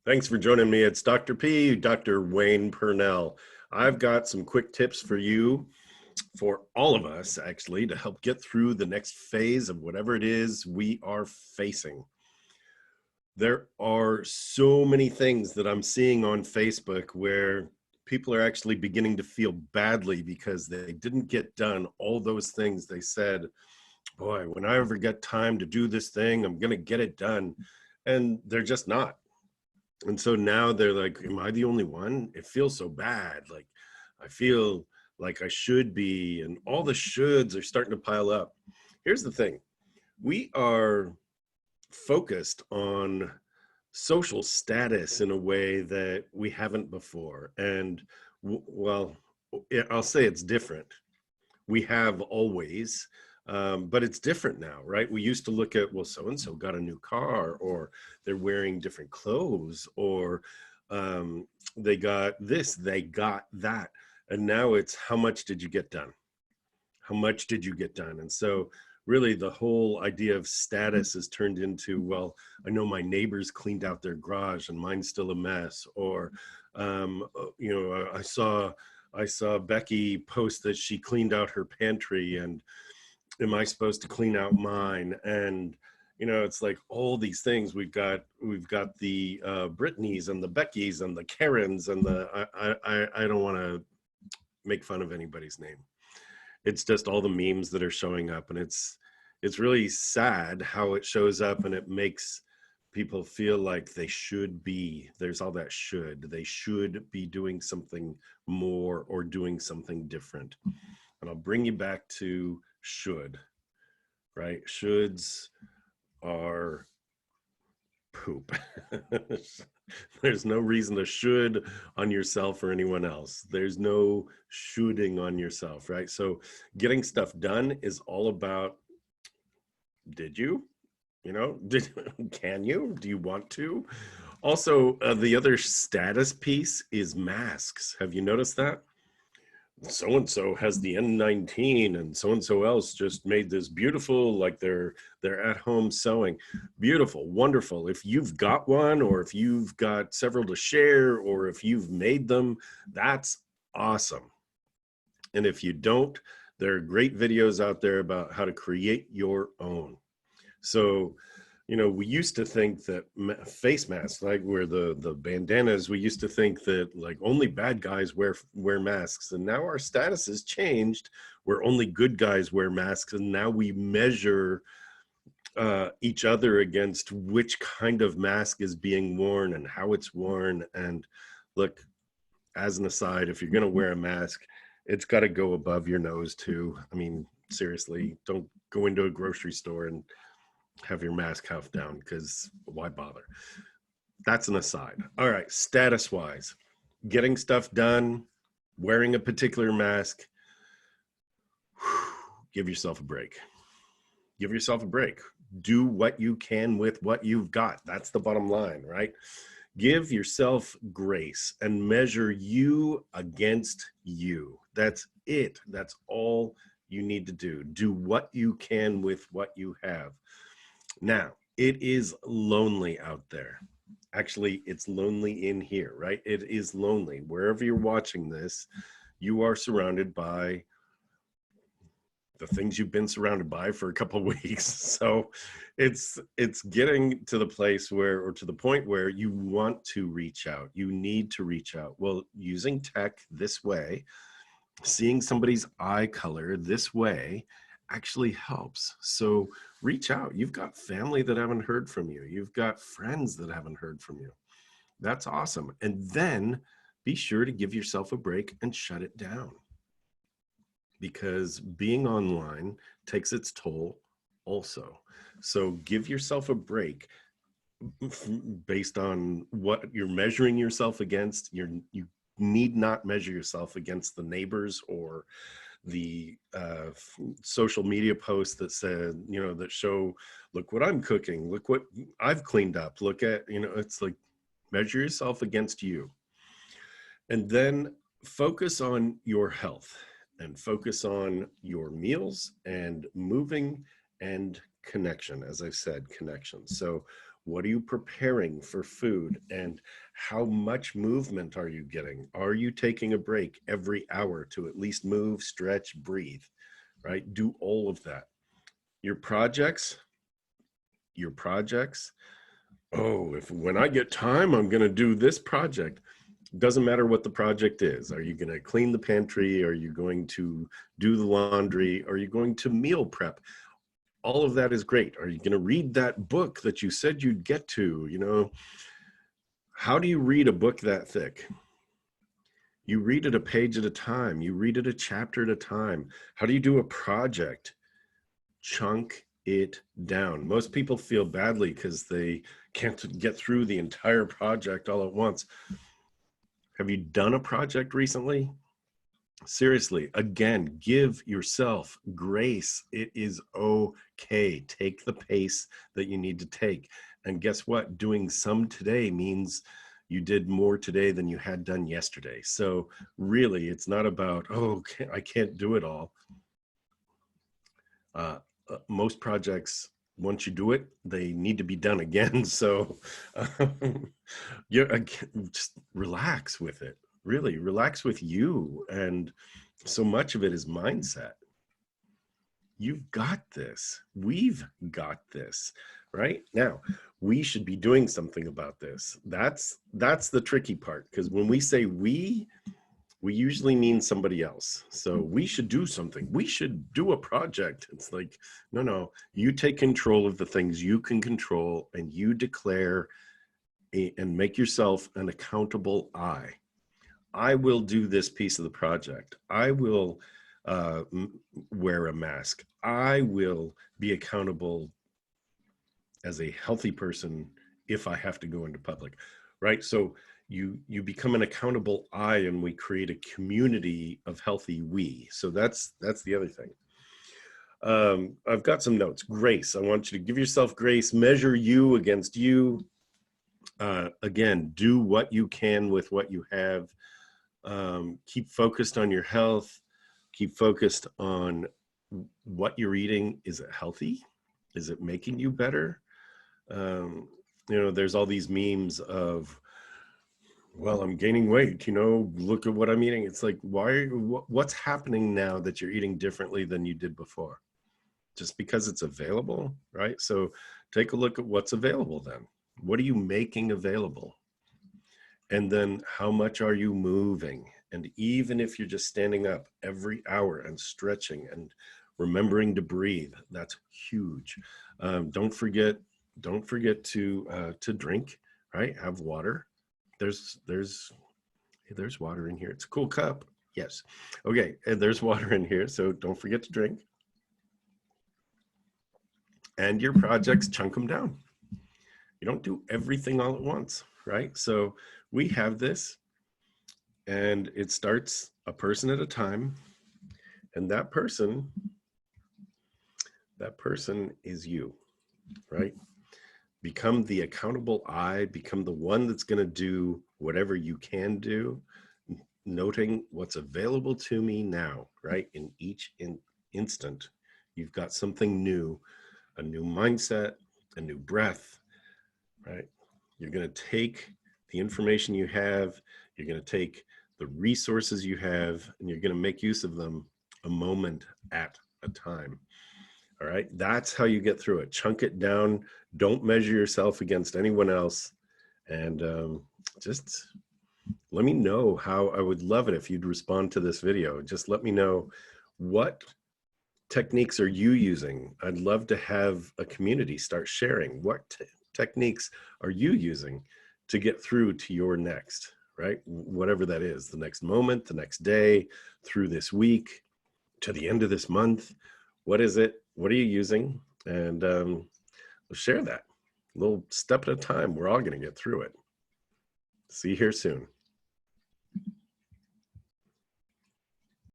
Thanks for joining me. It's Dr. P, Dr. Wayne Pernell. I've got some quick tips for you, for all of us actually, to help get through the next phase of whatever it is we are facing. There are so many things that I'm seeing on Facebook where people are actually beginning to feel badly because they didn't get done all those things they said, boy, when I ever get time to do this thing, I'm going to get it done. And they're just not. And so now they're like, am I the only one? It feels so bad. Like, I feel like I should be, and all the shoulds are starting to pile up. Here's the thing. We are focused on social status in a way that we haven't before. And well, I'll say it's different. We have always, but it's different now, right? We used to look at, well, so-and-so got a new car, or they're wearing different clothes, or they got this, they got that. And now it's, how much did you get done? How much did you get done? And so really the whole idea of status is turned into, well, I know my neighbors cleaned out their garage and mine's still a mess. Or, I saw Becky post that she cleaned out her pantry, and am I supposed to clean out mine? And it's like all these things. We've got the Britneys and the Beckys and the Karens and the I don't want to make fun of anybody's name. It's just all the memes that are showing up, and it's really sad how it shows up, and it makes people feel like they should be. There's all that should. They should be doing something more or doing something different. And I'll bring you back to should, right? Shoulds are poop. There's no reason to should on yourself or anyone else. There's no shooting on yourself, right? So getting stuff done is all about, did you? Can you? Do you want to? Also, the other status piece is masks. Have you noticed that? So-and-so has the N19, and so-and-so else just made this beautiful, like they're at home sewing. Beautiful, wonderful. If you've got one, or if you've got several to share, or if you've made them, that's awesome. And if you don't, there are great videos out there about how to create your own. So, we used to think that face masks, like where the bandanas, we used to think that like only bad guys wear masks. And now our status has changed where only good guys wear masks. And now we measure each other against which kind of mask is being worn and how it's worn. And look, as an aside, if you're going to wear a mask, it's got to go above your nose too. I mean, seriously, don't go into a grocery store and have your mask half down, because why bother? That's an aside. All right, status wise, getting stuff done, wearing a particular mask, give yourself a break. Give yourself a break. Do what you can with what you've got. That's the bottom line, right? Give yourself grace and measure you against you. That's it. That's all you need to do. Do what you can with what you have. Now, it is lonely out there. Actually, it's lonely in here, right? It is lonely. Wherever you're watching this, you are surrounded by the things you've been surrounded by for a couple of weeks. So it's getting to the place where, or to the point where you want to reach out. You need to reach out. Well, using tech this way, seeing somebody's eye color this way actually helps. So reach out. You've got family that haven't heard from you. You've got friends that haven't heard from you. That's awesome. And then be sure to give yourself a break and shut it down, because being online takes its toll also. So give yourself a break based on what you're measuring yourself against. You need not measure yourself against the neighbors or the social media posts that said, that show, look what I'm cooking, look what I've cleaned up, look at, it's like, measure yourself against you. And then focus on your health and focus on your meals and moving and connection. As I said, connection. So What are you preparing for food? And how much movement are you getting? Are you taking a break every hour to at least move, stretch, breathe, right? Do all of that. Your projects, oh, if when I get time, I'm going to do this project. Doesn't matter what the project is. Are you going to clean the pantry? Are you going to do the laundry? Are you going to meal prep? All of that is great. Are you going to read that book that you said you'd get to? You know, how do you read a book that thick? You read it a page at a time. You read it a chapter at a time. How do you do a project? Chunk it down. Most people feel badly because they can't get through the entire project all at once. Have you done a project recently? Seriously, again, give yourself grace. It is okay. Take the pace that you need to take. And guess what? Doing some today means you did more today than you had done yesterday. So really, it's not about, oh, I can't do it all. Most projects, once you do it, they need to be done again. So just relax with it. Really relax with you. And so much of it is mindset. You've got this. We've got this. Right now, we should be doing something about this. That's the tricky part, because when we say we usually mean somebody else. So we should do something. We should do a project. It's like, no, you take control of the things you can control, and you declare and make yourself an accountable I. I will do this piece of the project. I will wear a mask. I will be accountable as a healthy person if I have to go into public, right? So you become an accountable I, and we create a community of healthy we. So that's the other thing. I've got some notes. Grace. I want you to give yourself grace. Measure you against you. Again, do what you can with what you have. Keep focused on your health. Keep focused on what you're eating. Is it healthy? Is it making you better? There's all these memes of, well, I'm gaining weight, look at what I'm eating. It's like, what's happening now that you're eating differently than you did before? Just because it's available, right? So take a look at what's available then. What are you making available? And then how much are you moving? And even if you're just standing up every hour and stretching and remembering to breathe, that's huge. Don't forget to drink, right? Have water. There's water in here. It's a cool cup. Yes. Okay. And there's water in here. So don't forget to drink. And your projects, chunk them down. You don't do everything all at once, right? So we have this, and it starts a person at a time. And that person is you, right? Become the accountable I, become the one that's going to do whatever you can do, noting what's available to me now, right? In each instant, you've got something new, a new mindset, a new breath, right? You're going to take the information you have, you're going to take the resources you have, and you're going to make use of them a moment at a time. All right, that's how you get through it. Chunk it down. Don't measure yourself against anyone else. And just let me know how. I would love it if you'd respond to this video. Just let me know, what techniques are you using? I'd love to have a community start sharing. What techniques are you using to get through to your next, right? Whatever that is, the next moment, the next day, through this week, to the end of this month. What is it? What are you using? And we'll share that. A little step at a time. We're all going to get through it. See you here soon.